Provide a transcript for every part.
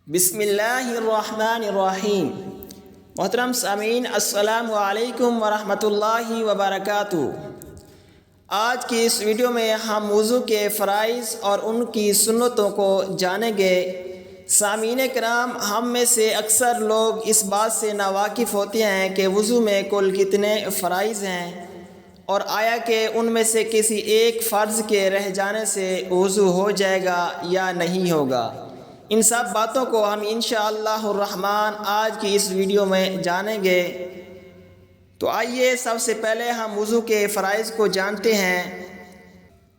بسم اللہ الرحمن الرحیم۔ محترم سامعین، السلام علیکم ورحمۃ اللہ وبرکاتہ۔ آج کی اس ویڈیو میں ہم وضو کے فرائض اور ان کی سنتوں کو جانیں گے۔ سامعین کرام، ہم میں سے اکثر لوگ اس بات سے ناواقف ہوتے ہیں کہ وضو میں کل کتنے فرائض ہیں اور آیا کہ ان میں سے کسی ایک فرض کے رہ جانے سے وضو ہو جائے گا یا نہیں ہوگا۔ ان سب باتوں کو ہم انشاءاللہ الرحمن آج کی اس ویڈیو میں جانیں گے۔ تو آئیے سب سے پہلے ہم وضو کے فرائض کو جانتے ہیں۔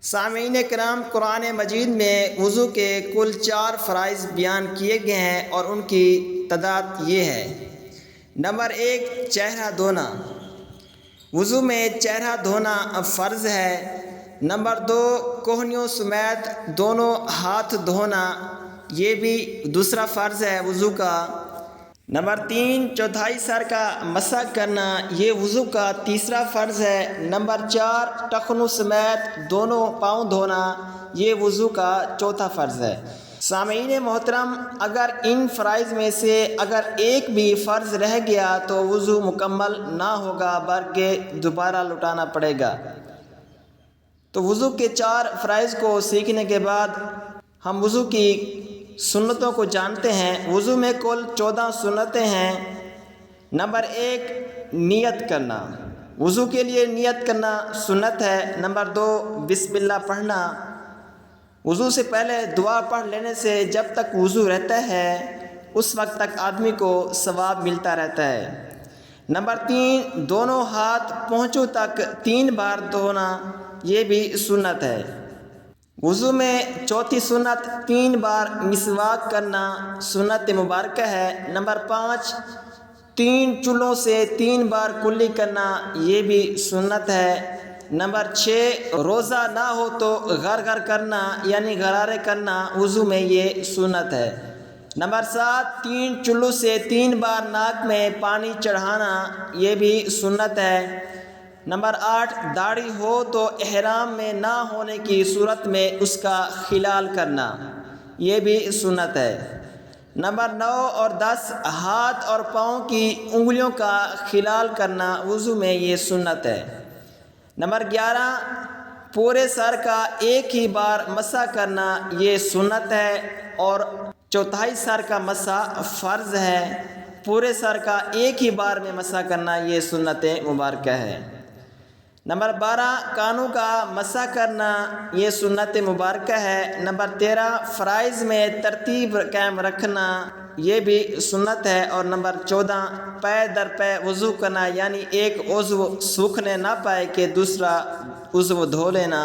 سامعین کرام، قرآن مجید میں وضو کے کل 4 فرائض بیان کیے گئے ہیں اور ان کی تعداد یہ ہے۔ نمبر 1، چہرہ دھونا۔ وضو میں چہرہ دھونا فرض ہے۔ نمبر 2، کوہنیوں سمیت دونوں ہاتھ دھونا، یہ بھی دوسرا فرض ہے وضو کا۔ نمبر 3، چوتھائی سر کا مسح کرنا، یہ وضو کا تیسرا فرض ہے۔ نمبر 4، ٹخنوں سمیت دونوں پاؤں دھونا، یہ وضو کا چوتھا فرض ہے۔ سامعین محترم، اگر ان فرائض میں سے اگر ایک بھی فرض رہ گیا تو وضو مکمل نہ ہوگا بلکہ دوبارہ لوٹانا پڑے گا۔ تو وضو کے 4 فرائض کو سیکھنے کے بعد ہم وضو کی سنتوں کو جانتے ہیں۔ وضو میں کل 14 سنتیں ہیں۔ نمبر 1، نیت کرنا۔ وضو کے لیے نیت کرنا سنت ہے۔ نمبر 2، بسم اللہ پڑھنا۔ وضو سے پہلے دعا پڑھ لینے سے جب تک وضو رہتا ہے اس وقت تک آدمی کو ثواب ملتا رہتا ہے۔ نمبر 3، دونوں ہاتھ پہنچوں تک 3 بار دھونا، یہ بھی سنت ہے۔ وضو میں چوتھی سنت 3 بار مسواک کرنا سنت مبارکہ ہے۔ نمبر 5، 3 چولوں سے 3 بار کلی کرنا، یہ بھی سنت ہے۔ نمبر 6، روزہ نہ ہو تو غرغر کرنا یعنی غرارے کرنا، وضو میں یہ سنت ہے۔ نمبر 7، 3 چولوں سے 3 بار ناک میں پانی چڑھانا، یہ بھی سنت ہے۔ نمبر 8، داڑھی ہو تو احرام میں نہ ہونے کی صورت میں اس کا خلال کرنا، یہ بھی سنت ہے۔ نمبر 9 اور 10، ہاتھ اور پاؤں کی انگلیوں کا خلال کرنا، وضو میں یہ سنت ہے۔ نمبر 11، پورے سر کا ایک ہی بار مسح کرنا، یہ سنت ہے اور چوتھائی سر کا مسح فرض ہے۔ پورے سر کا ایک ہی بار میں مسح کرنا یہ سنت مبارکہ ہے۔ نمبر 12، کانوں کا مسح کرنا، یہ سنت مبارکہ ہے۔ نمبر 13، فرائض میں ترتیب قائم رکھنا، یہ بھی سنت ہے۔ اور نمبر 14، پے در پے وضو کرنا، یعنی ایک عضو سوکھنے نہ پائے کہ دوسرا عضو دھو لینا،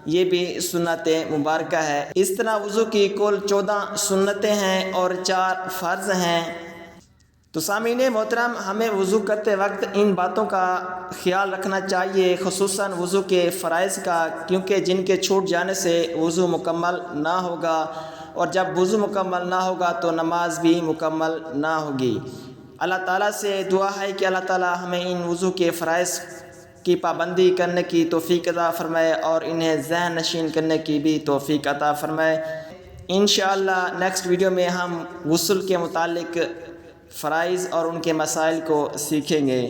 یہ بھی سنت مبارکہ ہے۔ اس طرح وضو کی کل 14 سنتیں ہیں اور 4 فرض ہیں۔ تو سامعین محترم، ہمیں وضو کرتے وقت ان باتوں کا خیال رکھنا چاہیے، خصوصاً وضو کے فرائض کا، کیونکہ جن کے چھوٹ جانے سے وضو مکمل نہ ہوگا اور جب وضو مکمل نہ ہوگا تو نماز بھی مکمل نہ ہوگی۔ اللہ تعالیٰ سے دعا ہے کہ اللہ تعالیٰ ہمیں ان وضو کے فرائض کی پابندی کرنے کی توفیق عطا فرمائے اور انہیں ذہن نشین کرنے کی بھی توفیق عطا فرمائے۔ انشاءاللہ نیکسٹ ویڈیو میں ہم غسل کے متعلق فرائض اور ان کے مسائل کو سیکھیں گے۔